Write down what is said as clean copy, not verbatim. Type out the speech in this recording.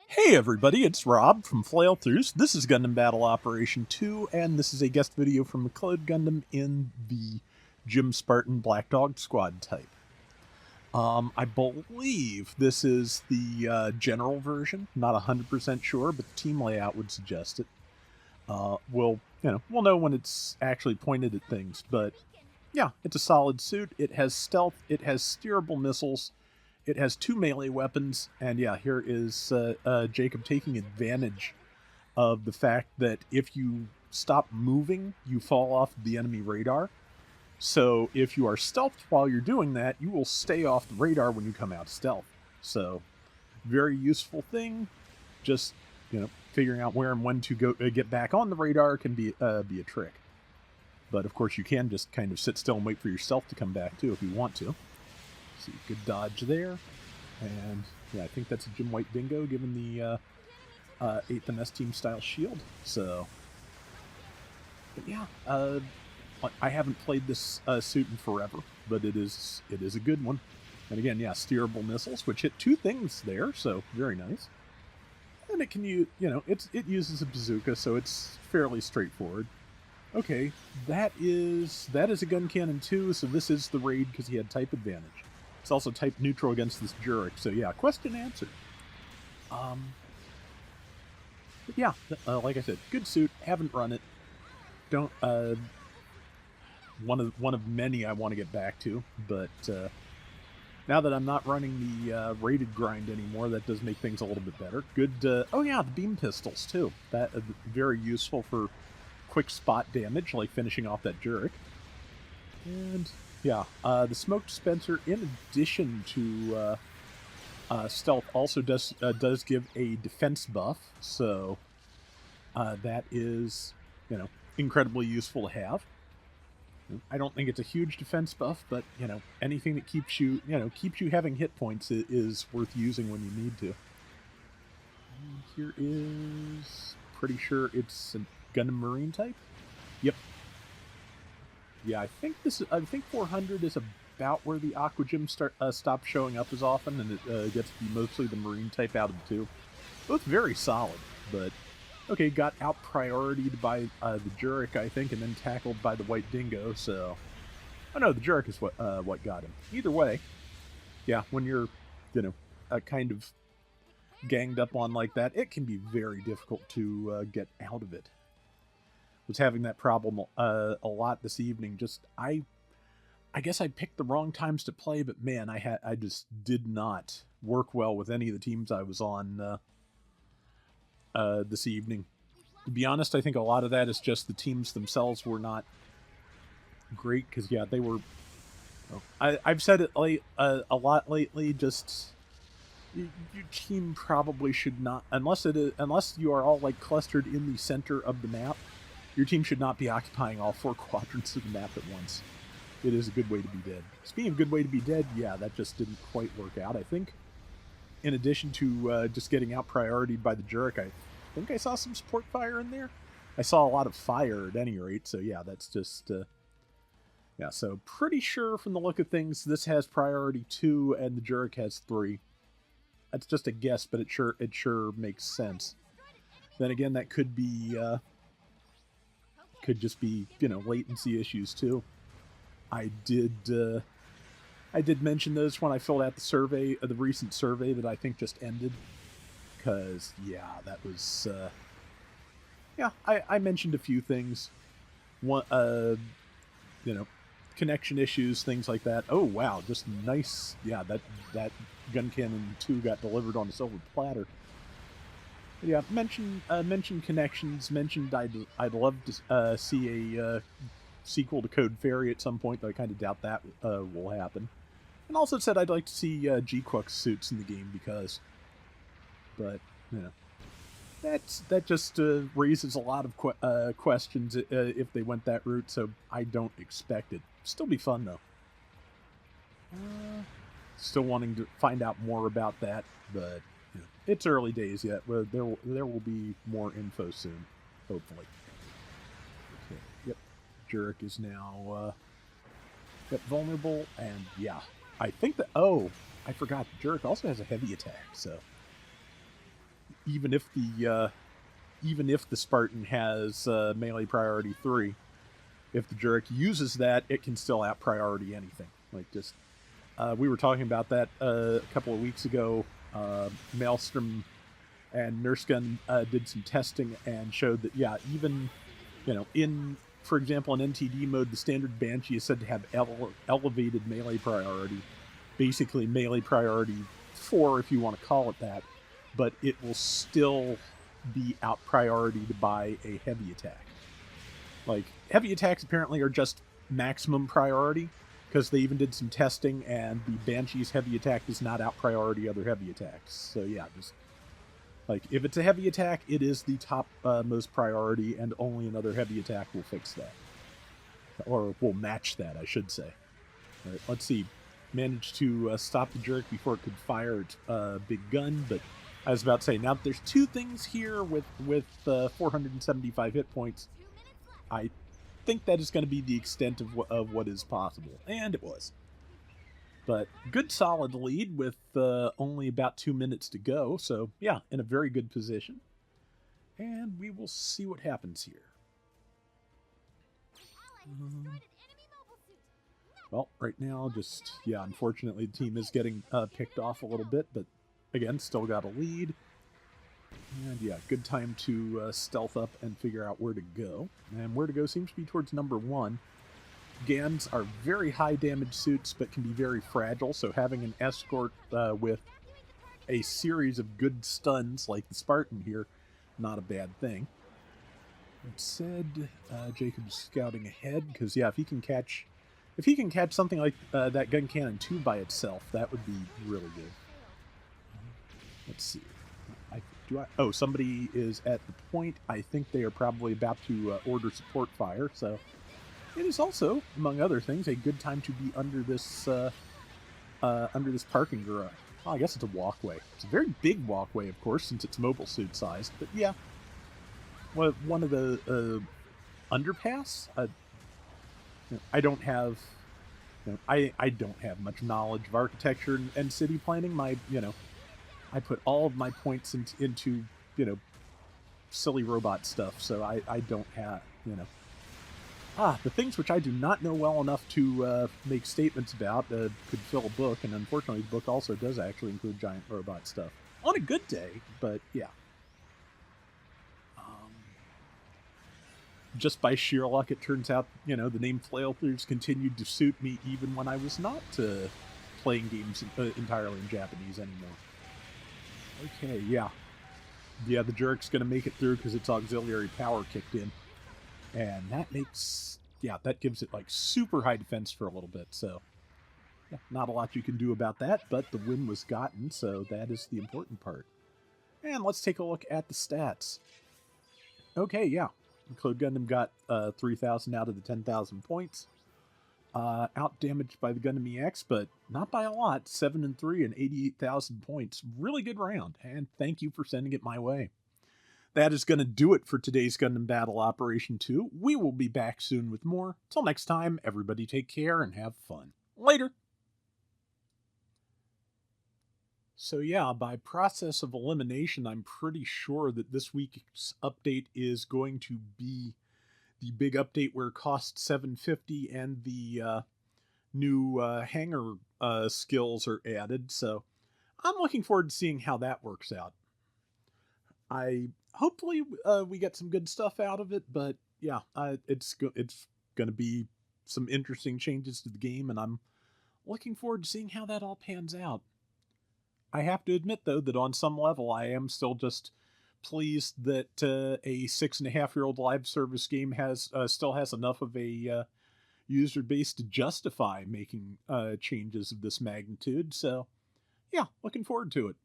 Hey everybody, it's Rob from Flailthroughs. This is Gundam Battle Operation 2, and this is a guest video from McLeod Gundam in the Jim Spartan Black Dog Squad type. I believe this is the general version, not 100% sure, but the team layout would suggest it. We'll know when it's actually pointed at things, but yeah, it's a solid suit. It has stealth, it has steerable missiles, it has 2 melee weapons, and yeah, here is Jacob taking advantage of the fact that if you stop moving, you fall off the enemy radar. So if you are stealthed while you're doing that, you will stay off the radar when you come out stealth. So very useful thing. Just figuring out where and when to go get back on the radar can be a trick. But of course, you can just kind of sit still and wait for your stealth to come back too if you want to. See, good dodge there. And yeah, I think that's a Jim White bingo given the 8th MS team style shield. So, but yeah, I haven't played this suit in forever, but it is a good one. And again, yeah, steerable missiles, which hit 2 things there, so very nice. And it can use, it uses a bazooka, so it's fairly straightforward. Okay, that is a gun cannon too, so this is the raid because he had type advantage. It's also type neutral against this Jurek, so yeah, question answered. But yeah, like I said, good suit. Haven't run it. Don't one of many I want to get back to, but now that I'm not running the rated grind anymore, that does make things a little bit better. Good. Oh yeah, the beam pistols too. That very useful for quick spot damage, like finishing off that Jurek. And yeah, the smoke dispenser, in addition to stealth, also does give a defense buff, so that is incredibly useful to have. I don't think it's a huge defense buff, but anything that keeps you having hit points is worth using when you need to. And here is pretty sure it's a Gundam Marine type. Yep. Yeah, I think 400 is about where the Aqua Gym stops showing up as often, and it gets to be mostly the Marine type out of the 2. Both very solid, but okay, got out prioritied by the Jurek, I think, and then tackled by the White Dingo, so... Oh no, the Jurek is what got him. Either way, yeah, when you're, kind of ganged up on like that, it can be very difficult to get out of it. Was having that problem a lot this evening. Just I guess I picked the wrong times to play, but man, I just did not work well with any of the teams I was on this evening. To be honest, I think a lot of that is just the teams themselves were not great because yeah, they were. I've said it a lot lately. Just your team probably should not, unless you are all like clustered in the center of the map. Your team should not be occupying all 4 quadrants of the map at once. It is a good way to be dead. Speaking of good way to be dead, yeah, that just didn't quite work out, I think. In addition to just getting out priority by the Jurek, I think I saw some support fire in there. I saw a lot of fire at any rate, so yeah, that's just... yeah, so pretty sure from the look of things, this has priority 2 and the Jurek has 3. That's just a guess, but it sure makes sense. Then again, that could be... could just be, latency issues too. I did mention those when I filled out the survey, the recent survey that I think just ended. Because, yeah, that was, yeah, I mentioned a few things. One, connection issues, things like that. Oh, wow, just nice. Yeah, that gun cannon 2 got delivered on a silver platter. Yeah, mentioned connections. Mentioned I'd love to see a sequel to Code Fairy at some point, though I kind of doubt that will happen. And also said I'd like to see G-Quux suits in the game because, but that just raises a lot of questions if they went that route. So I don't expect it. Still be fun though. Still wanting to find out more about that, but. It's early days yet. There will be more info soon, hopefully. Okay, yep. Jurek is now vulnerable, and yeah, I think that. Oh, I forgot. Jurek also has a heavy attack, so even if the Spartan has melee priority 3, if the Jurek uses that, it can still out priority anything. Like just we were talking about that a couple of weeks ago. Maelstrom and Nursegun did some testing and showed that, yeah, even, in, for example, in NTD mode, the standard Banshee is said to have elevated melee priority, basically melee priority 4, if you want to call it that, but it will still be out prioritied by a heavy attack. Like, heavy attacks apparently are just maximum priority, because they even did some testing, and the Banshee's heavy attack does not out priority other heavy attacks. So yeah, just like, if it's a heavy attack, it is the top most priority, and only another heavy attack will fix that. Or will match that, I should say. All right, let's see. Managed to stop the Jerk before it could fire its big gun, but I was about to say, now that there's two things here with 475 hit points, I think that is going to be the extent of what is possible. And it was. But good solid lead with only about 2 minutes to go. So yeah, in a very good position. And we will see what happens here. Well, right now, just, yeah, unfortunately the team is getting picked off a little bit. But again, still got a lead. And yeah, good time to stealth up and figure out where to go. And where to go seems to be towards number 1. Gans are very high damage suits, but can be very fragile, so having an escort with a series of good stuns like the Spartan here, not a bad thing. That said, Jacob's scouting ahead, because yeah, if he can catch something like that gun cannon 2 by itself, that would be really good. Let's see. Oh, somebody is at the point. I think they are probably about to order support fire, so it is also, among other things, a good time to be under this parking garage. Oh, I guess it's a walkway. It's a very big walkway, of course, since it's mobile suit sized. But yeah, well, one of the underpass. I don't have, I don't have much knowledge of architecture and city planning. I put all of my points into silly robot stuff, so I don't have, the things which I do not know well enough to make statements about could fill a book, and unfortunately the book also does actually include giant robot stuff. On a good day, but yeah. Just by sheer luck, it turns out, the name Flailthroughs continued to suit me even when I was not playing games entirely in Japanese anymore. Okay, yeah. Yeah, the Jerk's going to make it through because its auxiliary power kicked in. And that makes, yeah, that gives it like super high defense for a little bit. So, yeah, not a lot you can do about that, but the win was gotten, so that is the important part. And let's take a look at the stats. Okay, yeah. Code Gundam got 3,000 out of the 10,000 points. Out damaged by the Gundam EX, but not by a lot. 7 and 3 and 88,000 points. Really good round, and thank you for sending it my way. That is going to do it for today's Gundam Battle Operation 2. We will be back soon with more. Till next time, everybody take care and have fun. Later! So yeah, by process of elimination, I'm pretty sure that this week's update is going to be the big update where cost 750 and the new hangar skills are added. So I'm looking forward to seeing how that works out. Hopefully we get some good stuff out of it, but yeah, it's going to be some interesting changes to the game, and I'm looking forward to seeing how that all pans out. I have to admit, though, that on some level I am still just pleased that a 6.5-year-old live service game still has enough of a user base to justify making changes of this magnitude. So, yeah, looking forward to it.